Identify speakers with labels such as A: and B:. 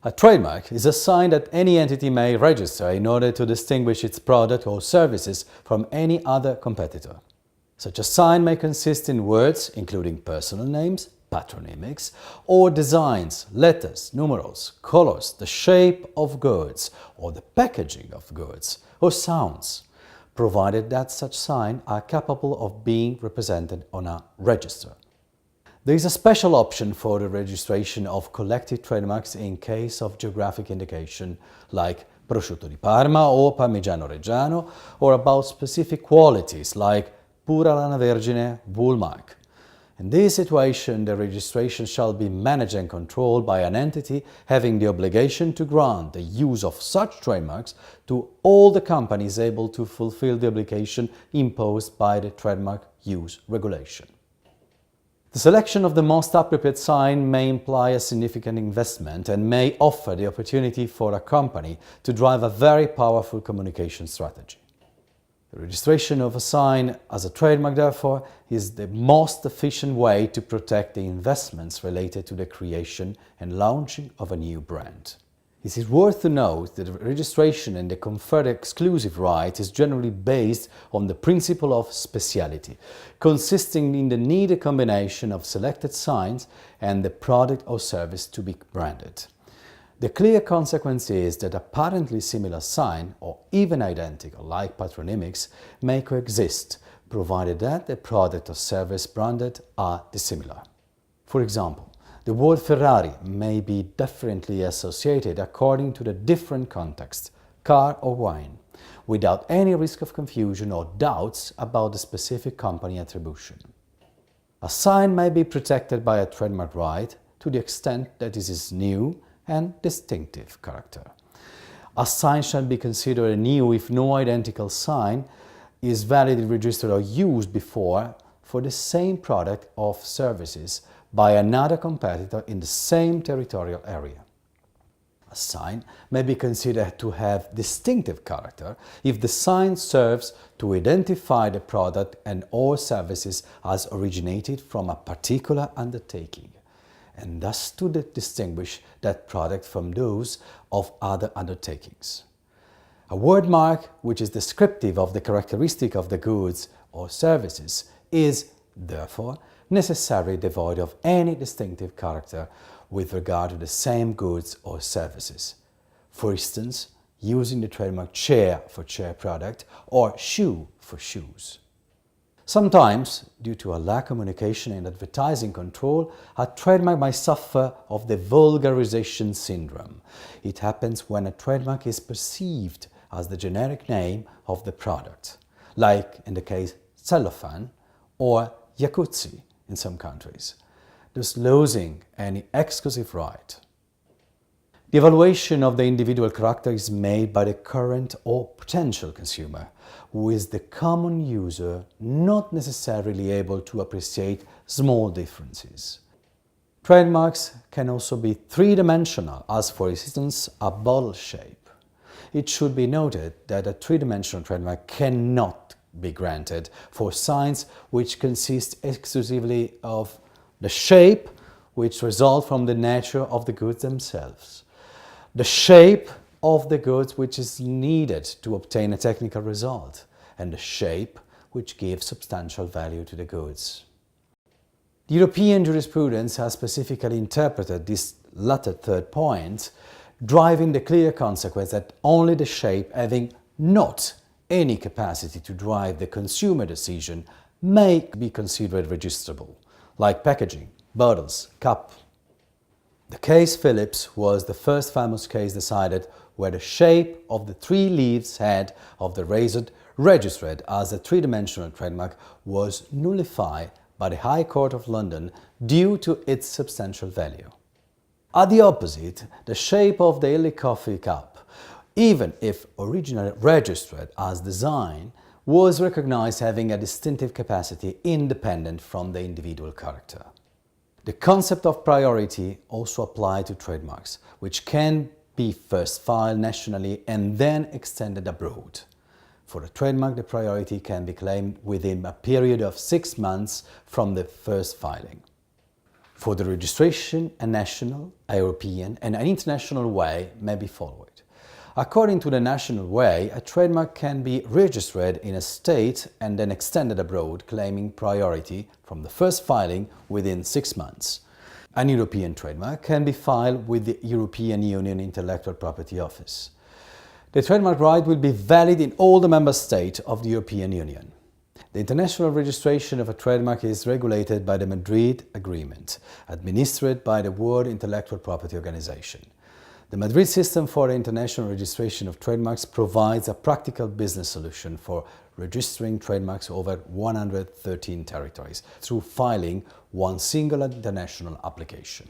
A: A trademark is a sign that any entity may register in order to distinguish its product or services from any other competitor. Such a sign may consist in words, including personal names, patronymics, or designs, letters, numerals, colors, the shape of goods, or the packaging of goods, or sounds, provided that such signs are capable of being represented on a register. There is a special option for the registration of collective trademarks in case of geographic indication, like prosciutto di Parma or Parmigiano Reggiano, or about specific qualities, like pura lana vergine wool mark. In this situation, the registration shall be managed and controlled by an entity having the obligation to grant the use of such trademarks to all the companies able to fulfill the obligation imposed by the Trademark Use Regulation. The selection of the most appropriate sign may imply a significant investment and may offer the opportunity for a company to drive a very powerful communication strategy. The registration of a sign as a trademark, therefore, is the most efficient way to protect the investments related to the creation and launching of a new brand. It is worth to note that the registration and the conferred exclusive right is generally based on the principle of speciality, consisting in the needed combination of selected signs and the product or service to be branded. The clear consequence is that apparently similar sign, or even identical, like patronymics, may coexist, provided that the product or service branded are dissimilar. For example, the word Ferrari may be differently associated according to the different context, car or wine, without any risk of confusion or doubts about the specific company attribution. A sign may be protected by a trademark right to the extent that it is new and distinctive character. A sign shall be considered new if no identical sign is validly registered or used before for the same product or services by another competitor in the same territorial area. A sign may be considered to have distinctive character if the sign serves to identify the product and/or services as originated from a particular undertaking, and thus to distinguish that product from those of other undertakings. A word mark which is descriptive of the characteristic of the goods or services is, therefore, necessarily devoid of any distinctive character with regard to the same goods or services. For instance, using the trademark chair for chair product or shoe for shoes. Sometimes, due to a lack of communication and advertising control, a trademark might suffer of the vulgarization syndrome. It happens when a trademark is perceived as the generic name of the product, like in the case cellophane or jacuzzi in some countries, thus losing any exclusive right. The evaluation of the individual character is made by the current or potential consumer, who is the common user not necessarily able to appreciate small differences. Trademarks can also be three-dimensional, as for instance a bottle shape. It should be noted that a three-dimensional trademark cannot be granted for signs which consist exclusively of the shape, which result from the nature of the goods themselves, the shape of the goods which is needed to obtain a technical result, and the shape which gives substantial value to the goods. The European jurisprudence has specifically interpreted this latter third point, driving the clear consequence that only the shape having not any capacity to drive the consumer decision may be considered registrable, like packaging, bottles, cup. The case Philips was the first famous case decided where the shape of the three leaves head of the razor registered as a three-dimensional trademark was nullified by the High Court of London due to its substantial value. At the opposite, the shape of the Illy coffee cup, even if originally registered as design, was recognized having a distinctive capacity independent from the individual character. The concept of priority also applied to trademarks, which can be first filed nationally and then extended abroad. For a trademark, the priority can be claimed within a period of 6 months from the first filing. For the registration, a national, a European and an international way may be followed. According to the national way, a trademark can be registered in a state and then extended abroad, claiming priority from the first filing within 6 months. An European trademark can be filed with the European Union Intellectual Property Office. The trademark right will be valid in all the member states of the European Union. The international registration of a trademark is regulated by the Madrid Agreement, administered by the World Intellectual Property Organization. The Madrid system for the international registration of trademarks provides a practical business solution for registering trademarks over 113 territories through filing one single international application.